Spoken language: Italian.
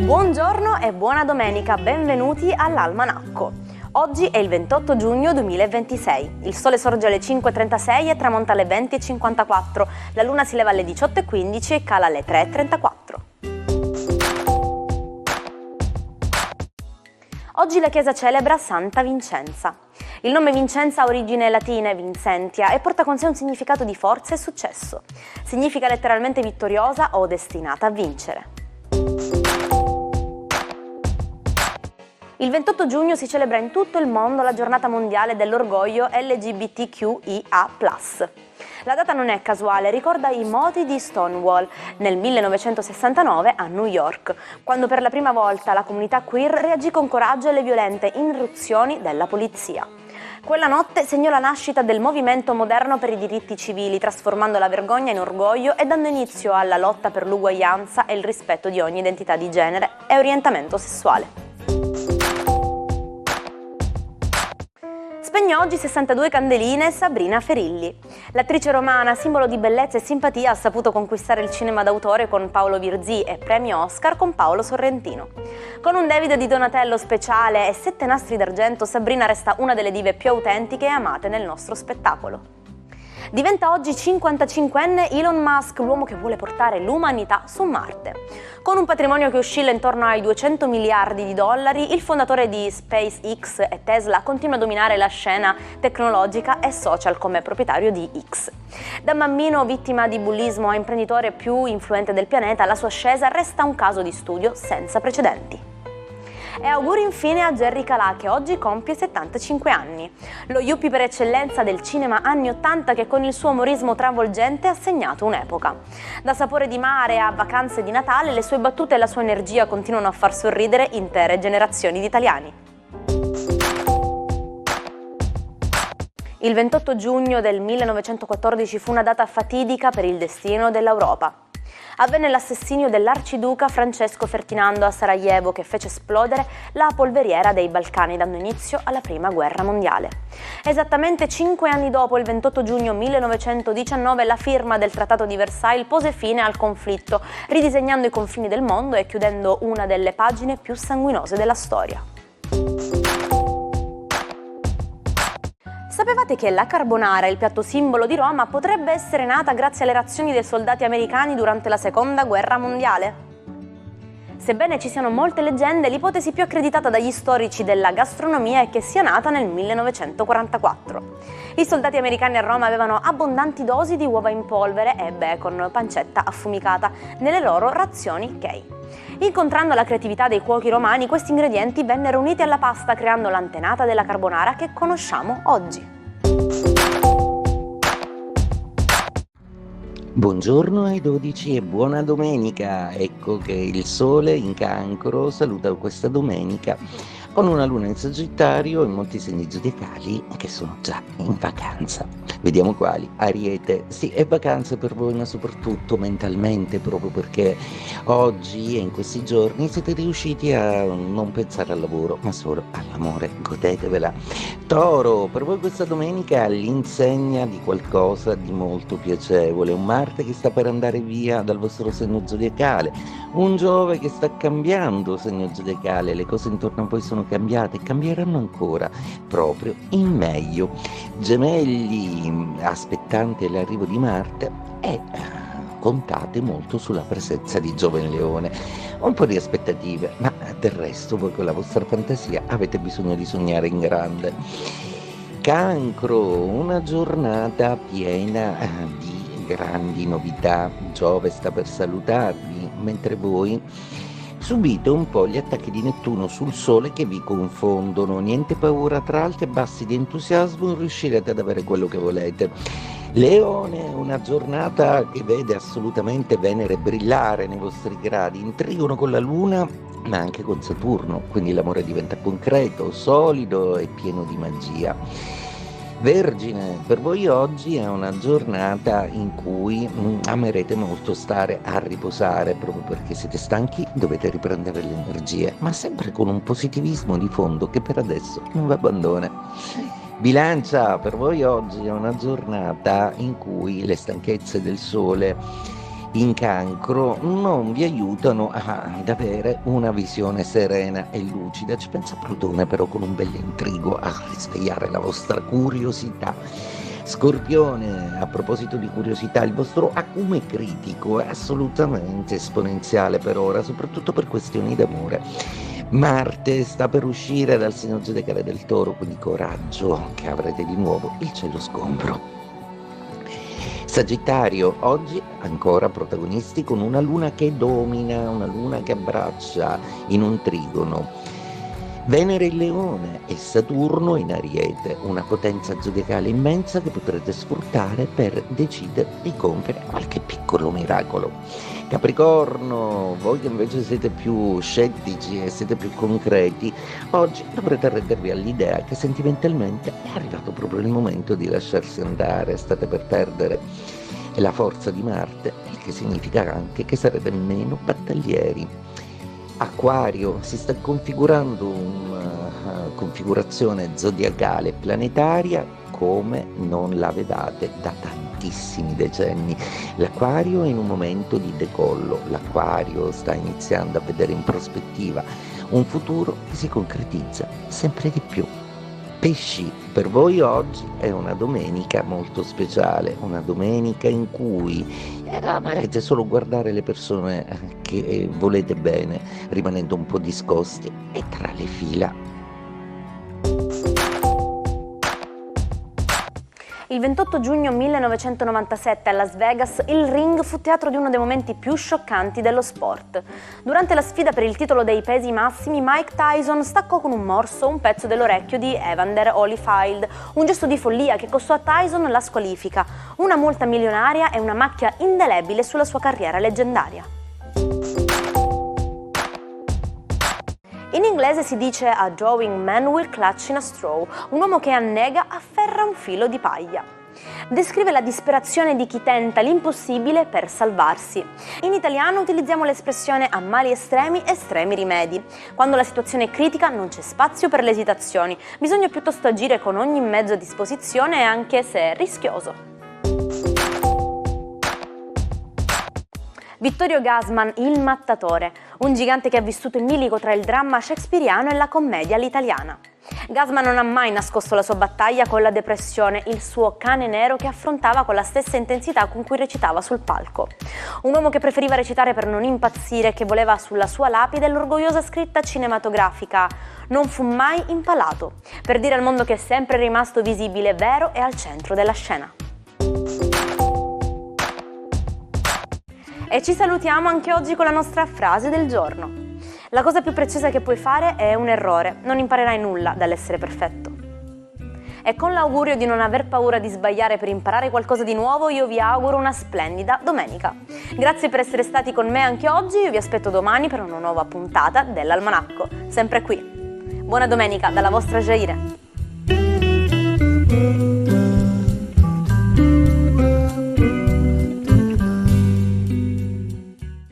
Buongiorno e buona domenica, benvenuti all'Almanacco. Oggi è il 28 giugno 2026, il sole sorge alle 5.36 e tramonta alle 20.54, la luna si leva alle 18.15 e cala alle 3.34. Oggi la chiesa celebra Santa Vincenza. Il nome Vincenza ha origini latine Vincentia e porta con sé un significato di forza e successo. Significa letteralmente vittoriosa o destinata a vincere. Il 28 giugno si celebra in tutto il mondo la giornata mondiale dell'orgoglio LGBTQIA+. La data non è casuale, ricorda i moti di Stonewall nel 1969 a New York, quando per la prima volta la comunità queer reagì con coraggio alle violente irruzioni della polizia. Quella notte segnò la nascita del movimento moderno per i diritti civili, trasformando la vergogna in orgoglio e dando inizio alla lotta per l'uguaglianza e il rispetto di ogni identità di genere e orientamento sessuale. Spegne oggi 62 candeline Sabrina Ferilli. L'attrice romana, simbolo di bellezza e simpatia, ha saputo conquistare il cinema d'autore con Paolo Virzì e premio Oscar con Paolo Sorrentino. Con un David di Donatello speciale e 7 nastri d'argento, Sabrina resta una delle dive più autentiche e amate nel nostro spettacolo. Diventa oggi 55enne Elon Musk, l'uomo che vuole portare l'umanità su Marte. Con un patrimonio che oscilla intorno ai 200 miliardi di dollari, il fondatore di SpaceX e Tesla continua a dominare la scena tecnologica e social come proprietario di X. Da bambino vittima di bullismo a imprenditore più influente del pianeta, la sua ascesa resta un caso di studio senza precedenti. E auguri infine a Jerry Calà, che oggi compie 75 anni. Lo yuppie per eccellenza del cinema anni 80 che con il suo umorismo travolgente ha segnato un'epoca. Da Sapore di mare a Vacanze di Natale, le sue battute e la sua energia continuano a far sorridere intere generazioni di italiani. Il 28 giugno del 1914 fu una data fatidica per il destino dell'Europa. Avvenne l'assassinio dell'arciduca Francesco Ferdinando a Sarajevo, che fece esplodere la polveriera dei Balcani, dando inizio alla Prima Guerra Mondiale. Esattamente 5 anni dopo, il 28 giugno 1919, la firma del Trattato di Versailles pose fine al conflitto, ridisegnando i confini del mondo e chiudendo una delle pagine più sanguinose della storia. Sapevate che la carbonara, il piatto simbolo di Roma, potrebbe essere nata grazie alle razioni dei soldati americani durante la Seconda Guerra Mondiale? Sebbene ci siano molte leggende, l'ipotesi più accreditata dagli storici della gastronomia è che sia nata nel 1944. I soldati americani a Roma avevano abbondanti dosi di uova in polvere e bacon, pancetta affumicata, nelle loro razioni Kay. Incontrando la creatività dei cuochi romani, questi ingredienti vennero uniti alla pasta, creando l'antenata della carbonara che conosciamo oggi. Buongiorno ai 12 e buona domenica. Ecco che il sole in Cancro saluta questa domenica con una luna in Sagittario e molti segni zodiacali che sono già in vacanza. Vediamo quali. Ariete, sì, è vacanza per voi, ma soprattutto mentalmente, proprio perché oggi e in questi giorni siete riusciti a non pensare al lavoro, ma solo all'amore. Godetevela. Toro, per voi questa domenica è all'insegna di qualcosa di molto piacevole. Un Marte che sta per andare via dal vostro segno zodiacale, un Giove che sta cambiando segno zodiacale, le cose intorno a voi sono cambiate e cambieranno ancora, proprio in meglio. Gemelli, aspettanti l'arrivo di Marte e contate molto sulla presenza di Giove in Leone. Un po' di aspettative, ma del resto voi con la vostra fantasia avete bisogno di sognare in grande. Cancro, una giornata piena di grandi novità. Giove sta per salutarvi, mentre voi subite un po' gli attacchi di Nettuno sul Sole che vi confondono. Niente paura, tra alti e bassi di entusiasmo riuscirete ad avere quello che volete. Leone, una giornata che vede assolutamente Venere brillare nei vostri gradi, in trigono con la Luna ma anche con Saturno, quindi l'amore diventa concreto, solido e pieno di magia. Vergine, per voi oggi è una giornata in cui amerete molto stare a riposare, proprio perché siete stanchi, dovete riprendere le energie, ma sempre con un positivismo di fondo che per adesso non vi abbandona. Bilancia, per voi oggi è una giornata in cui le stanchezze del sole in Cancro non vi aiutano ad avere una visione serena e lucida. Ci pensa Plutone però con un bel intrigo a risvegliare la vostra curiosità. Scorpione, a proposito di curiosità, il vostro acume critico è assolutamente esponenziale per ora, soprattutto per questioni d'amore. Marte sta per uscire dal segno zodiacale del Toro, quindi coraggio che avrete di nuovo il cielo sgombro. Sagittario, oggi ancora protagonisti con una luna che domina, una luna che abbraccia in un trigono. Venere in Leone e Saturno in Ariete, una potenza zodiacale immensa che potrete sfruttare per decidere di compiere qualche piccolo miracolo. Capricorno, voi che invece siete più scettici e siete più concreti, oggi dovrete arrendervi all'idea che sentimentalmente è arrivato proprio il momento di lasciarsi andare, state per perdere la forza di Marte, il che significa anche che sarete meno battaglieri. Acquario, si sta configurando una configurazione zodiacale planetaria come non l'avevate da tantissimi decenni. L'Acquario è in un momento di decollo, l'Acquario sta iniziando a vedere in prospettiva un futuro che si concretizza sempre di più. Pesci, per voi oggi è una domenica molto speciale, una domenica in cui amarete solo guardare le persone che volete bene, rimanendo un po' discosti e tra le fila. Il 28 giugno 1997 a Las Vegas il ring fu teatro di uno dei momenti più scioccanti dello sport. Durante la sfida per il titolo dei pesi massimi, Mike Tyson staccò con un morso un pezzo dell'orecchio di Evander Holyfield, un gesto di follia che costò a Tyson la squalifica, una multa milionaria e una macchia indelebile sulla sua carriera leggendaria. In inglese si dice a drawing man will clutch in a straw, un uomo che annega afferra un filo di paglia. Descrive la disperazione di chi tenta l'impossibile per salvarsi. In italiano utilizziamo l'espressione a mali estremi, estremi rimedi. Quando la situazione è critica non c'è spazio per le esitazioni, bisogna piuttosto agire con ogni mezzo a disposizione anche se è rischioso. Vittorio Gassman, il mattatore, un gigante che ha vissuto in bilico tra il dramma shakespeariano e la commedia all'italiana. Gassman non ha mai nascosto la sua battaglia con la depressione, il suo cane nero che affrontava con la stessa intensità con cui recitava sul palco. Un uomo che preferiva recitare per non impazzire e che voleva sulla sua lapide l'orgogliosa scritta cinematografica «Non fu mai impalato», per dire al mondo che è sempre rimasto visibile, vero e al centro della scena. E ci salutiamo anche oggi con la nostra frase del giorno. La cosa più preziosa che puoi fare è un errore, non imparerai nulla dall'essere perfetto. E con l'augurio di non aver paura di sbagliare per imparare qualcosa di nuovo, io vi auguro una splendida domenica. Grazie per essere stati con me anche oggi, io vi aspetto domani per una nuova puntata dell'Almanacco, sempre qui. Buona domenica dalla vostra Jaire.